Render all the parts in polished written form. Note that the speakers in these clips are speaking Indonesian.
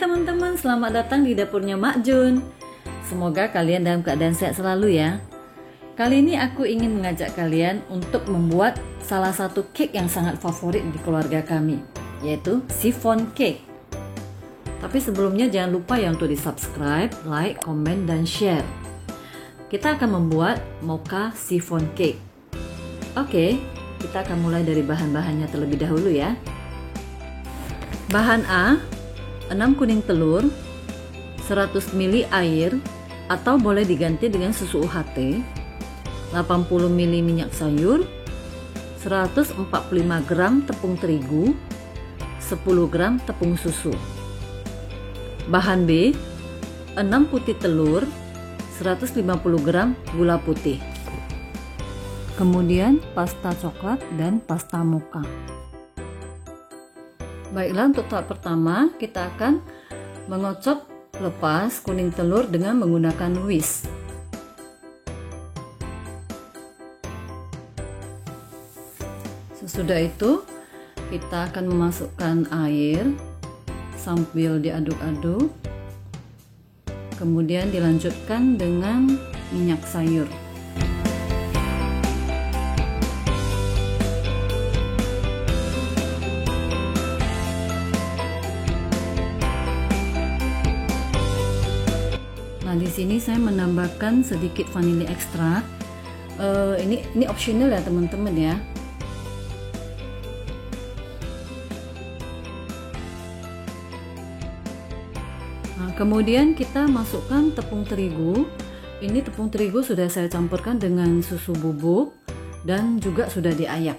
Hai teman-teman, selamat datang di dapurnya Mak Jun. Semoga kalian dalam keadaan sehat selalu ya. Kali ini aku ingin mengajak kalian untuk membuat salah satu cake yang sangat favorit di keluarga kami, yaitu chiffon cake. Tapi sebelumnya jangan lupa ya untuk di subscribe, like, komen, dan share. Kita akan membuat mocha chiffon cake. Oke, kita akan mulai dari bahan-bahannya terlebih dahulu ya. Bahan A, 6 kuning telur, 100 ml air atau boleh diganti dengan susu UHT, 80 ml minyak sayur, 145 gram tepung terigu, 10 gram tepung susu. Bahan B, 6 putih telur, 150 gram gula putih. Kemudian pasta coklat dan pasta mocha. Baiklah, untuk tahap pertama kita akan mengocok lepas kuning telur dengan menggunakan whisk. Sesudah itu kita akan memasukkan air sambil diaduk-aduk. Kemudian dilanjutkan dengan minyak sayur. Nah, di sini saya menambahkan sedikit vanili ekstrak. Ini optional ya teman-teman ya. Nah, kemudian kita masukkan tepung terigu. Ini tepung terigu sudah saya campurkan dengan susu bubuk dan juga sudah diayak.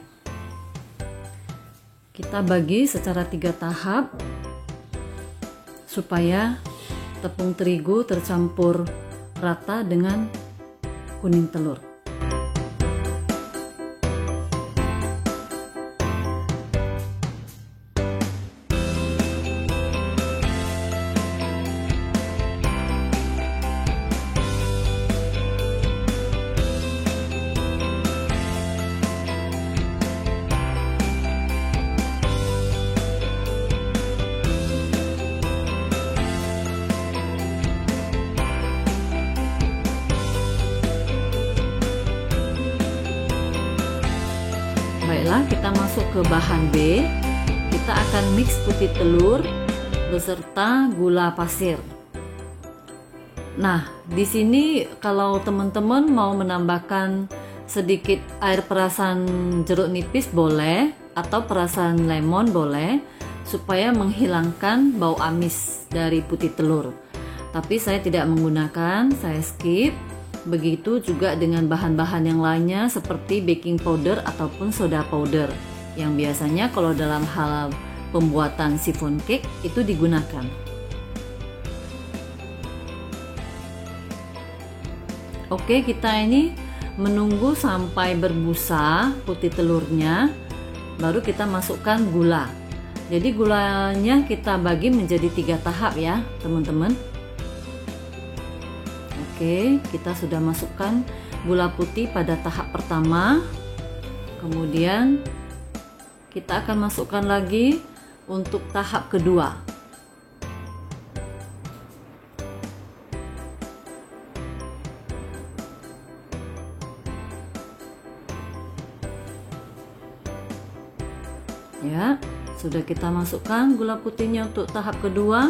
Kita bagi secara 3 tahap supaya tepung terigu tercampur rata dengan kuning telur. Baiklah, kita masuk ke bahan B. Kita akan mix putih telur beserta gula pasir. Nah, di sini kalau teman-teman mau menambahkan sedikit air perasan jeruk nipis boleh, atau perasan lemon boleh, supaya menghilangkan bau amis dari putih telur. Tapi saya tidak menggunakan, saya skip. Begitu juga dengan bahan-bahan yang lainnya seperti baking powder ataupun soda powder yang biasanya kalau dalam hal pembuatan chiffon cake itu digunakan. Oke, kita ini menunggu sampai berbusa putih telurnya, baru kita masukkan gula. Jadi gulanya kita bagi menjadi 3 tahap ya teman-teman. Oke, kita sudah masukkan gula putih pada tahap pertama. Kemudian kita akan masukkan lagi untuk tahap kedua. Ya, sudah kita masukkan gula putihnya untuk tahap kedua.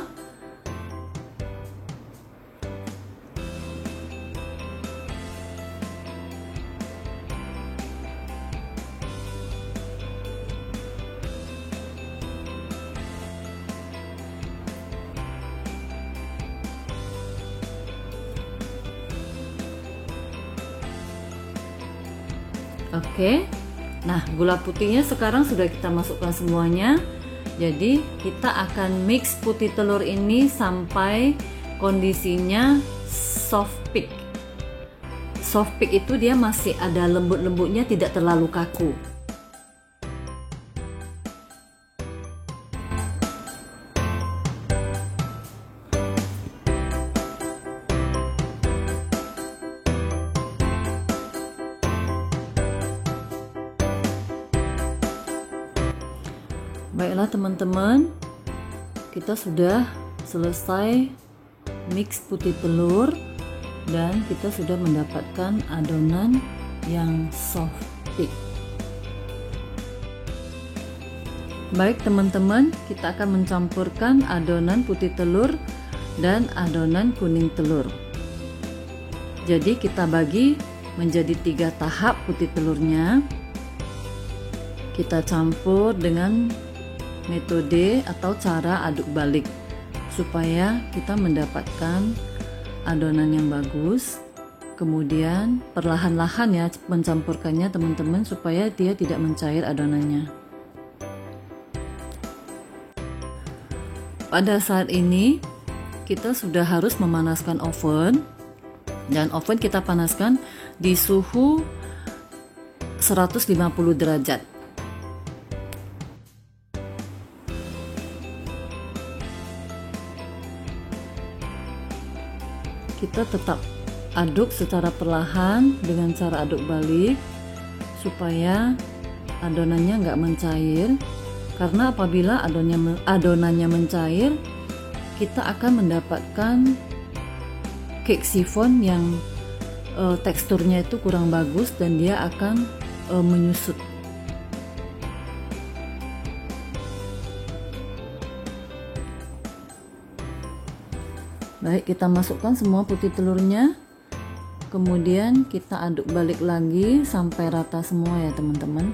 Oke, nah gula putihnya sekarang sudah kita masukkan semuanya. Jadi kita akan mix putih telur ini sampai kondisinya soft peak. Soft peak itu dia masih ada lembut-lembutnya, tidak terlalu kaku. Baiklah teman-teman, kita sudah selesai mix putih telur dan kita sudah mendapatkan adonan yang soft thick. Baik teman-teman, kita akan mencampurkan adonan putih telur dan adonan kuning telur. Jadi kita bagi menjadi 3 tahap putih telurnya. Kita campur dengan metode atau cara aduk balik supaya kita mendapatkan adonan yang bagus. Kemudian perlahan-lahan ya mencampurkannya teman-teman supaya dia tidak mencair adonannya. Pada saat ini kita sudah harus memanaskan oven, dan oven kita panaskan di suhu 150 derajat. Kita tetap aduk secara perlahan dengan cara aduk balik supaya adonannya nggak mencair, karena apabila adonannya mencair kita akan mendapatkan cake chiffon yang teksturnya itu kurang bagus dan dia akan menyusut. Baik, kita masukkan semua putih telurnya, kemudian kita aduk balik lagi sampai rata semua ya teman-teman.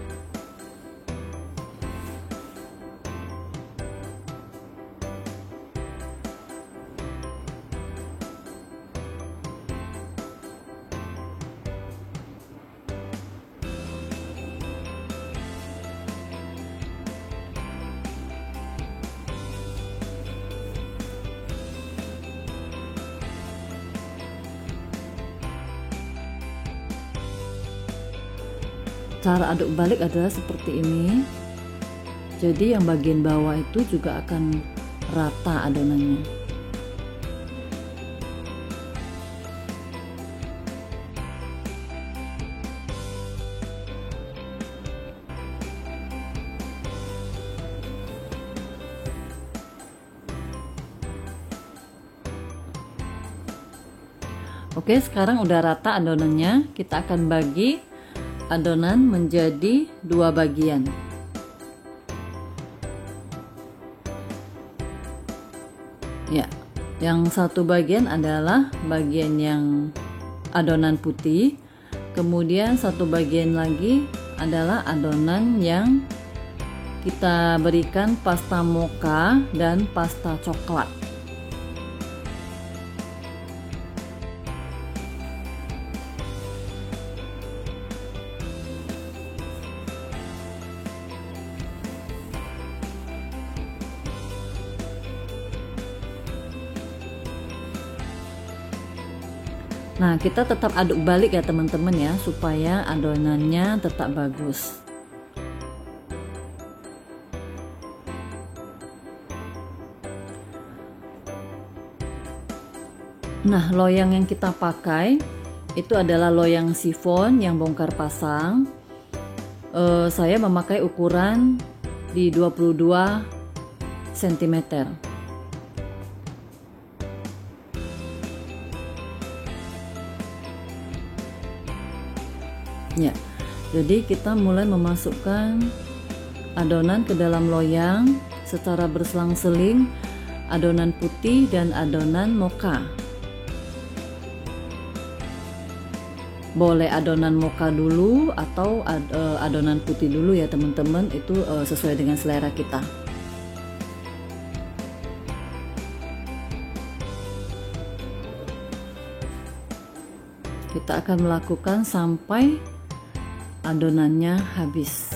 Cara aduk balik adalah seperti ini. Jadi yang bagian bawah itu juga akan rata adonannya. Oke, sekarang udah rata adonannya. Kita akan bagi adonan menjadi 2 bagian. Ya, yang satu bagian adalah bagian yang adonan putih, kemudian satu bagian lagi adalah adonan yang kita berikan pasta mocha dan pasta coklat. Nah, kita tetap aduk balik ya teman-teman ya, supaya adonannya tetap bagus. Nah, loyang yang kita pakai itu adalah loyang chiffon yang bongkar pasang. Saya memakai ukuran di 22 cm. Ya, jadi kita mulai memasukkan adonan ke dalam loyang secara berselang-seling, adonan putih dan adonan mocha. Boleh adonan mocha dulu atau adonan putih dulu ya teman-teman, itu sesuai dengan selera kita. Kita akan melakukan sampai adonannya habis.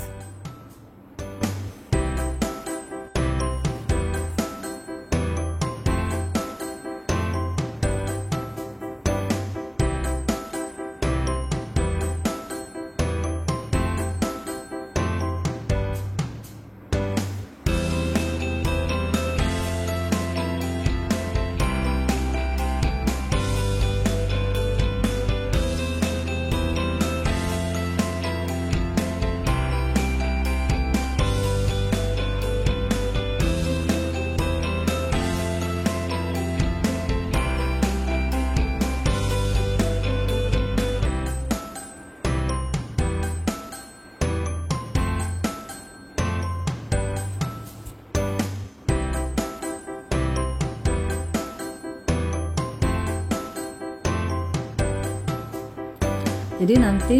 Jadi nanti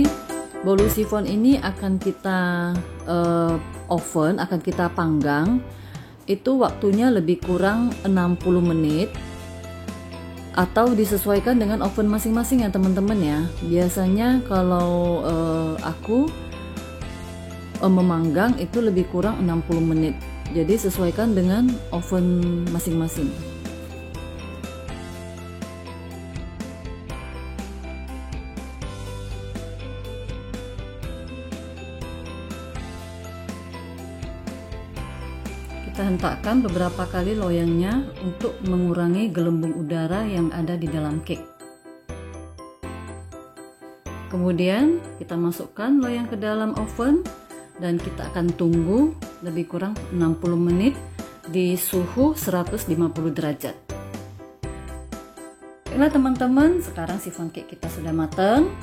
bolu sifon ini akan kita oven, akan kita panggang. Itu waktunya lebih kurang 60 menit atau disesuaikan dengan oven masing-masing ya teman-teman ya. Biasanya kalau aku memanggang itu lebih kurang 60 menit. Jadi sesuaikan dengan oven masing-masing. Kita hentakkan beberapa kali loyangnya untuk mengurangi gelembung udara yang ada di dalam cake. Kemudian kita masukkan loyang ke dalam oven dan kita akan tunggu lebih kurang 60 menit di suhu 150 derajat. Baiklah teman-teman, sekarang sifon cake kita sudah matang.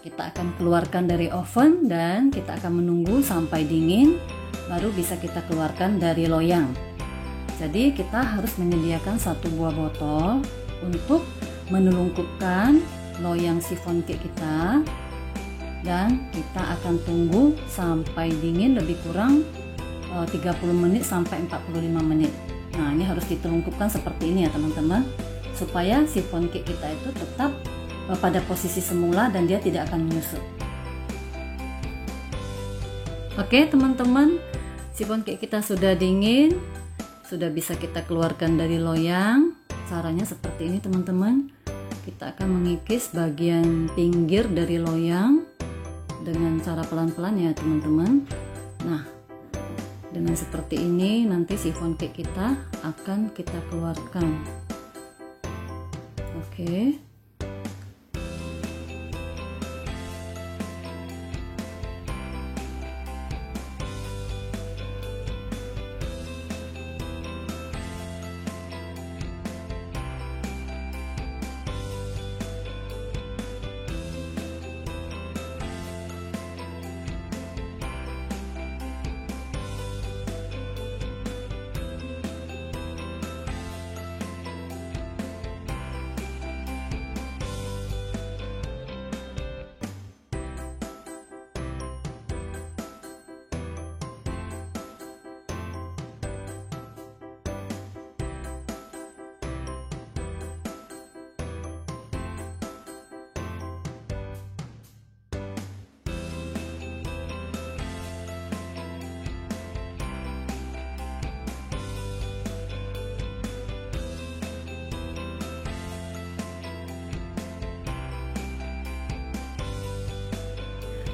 Kita akan keluarkan dari oven dan kita akan menunggu sampai dingin, baru bisa kita keluarkan dari loyang. Jadi kita harus menyediakan satu buah botol untuk menelungkupkan loyang sifon cake kita, dan kita akan tunggu sampai dingin lebih kurang 30 menit sampai 45 menit. Nah, ini harus ditelungkupkan seperti ini ya teman-teman, supaya sifon cake kita itu tetap pada posisi semula dan dia tidak akan menyusut. Oke teman-teman, sifon cake kita sudah dingin, sudah bisa kita keluarkan dari loyang. Caranya seperti ini teman-teman. Kita akan mengikis bagian pinggir dari loyang dengan cara pelan-pelan ya teman-teman. Nah, dengan seperti ini nanti sifon cake kita akan kita keluarkan. Oke.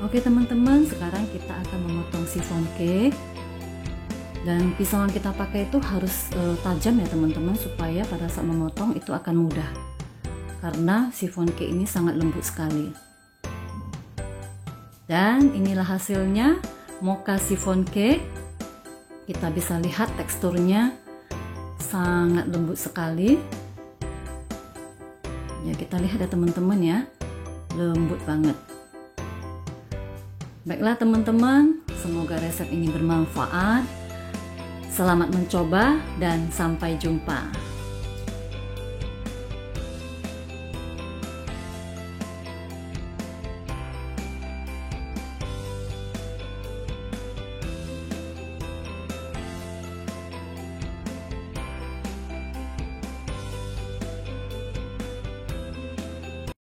Oke teman-teman, sekarang kita akan memotong sifon cake, dan pisau yang kita pakai itu harus tajam ya teman-teman, supaya pada saat memotong itu akan mudah, karena sifon cake ini sangat lembut sekali. Dan inilah hasilnya, mocha sifon cake. Kita bisa lihat teksturnya sangat lembut sekali ya, kita lihat ya teman-teman ya, lembut banget. Baiklah teman-teman, semoga resep ini bermanfaat. Selamat mencoba dan sampai jumpa.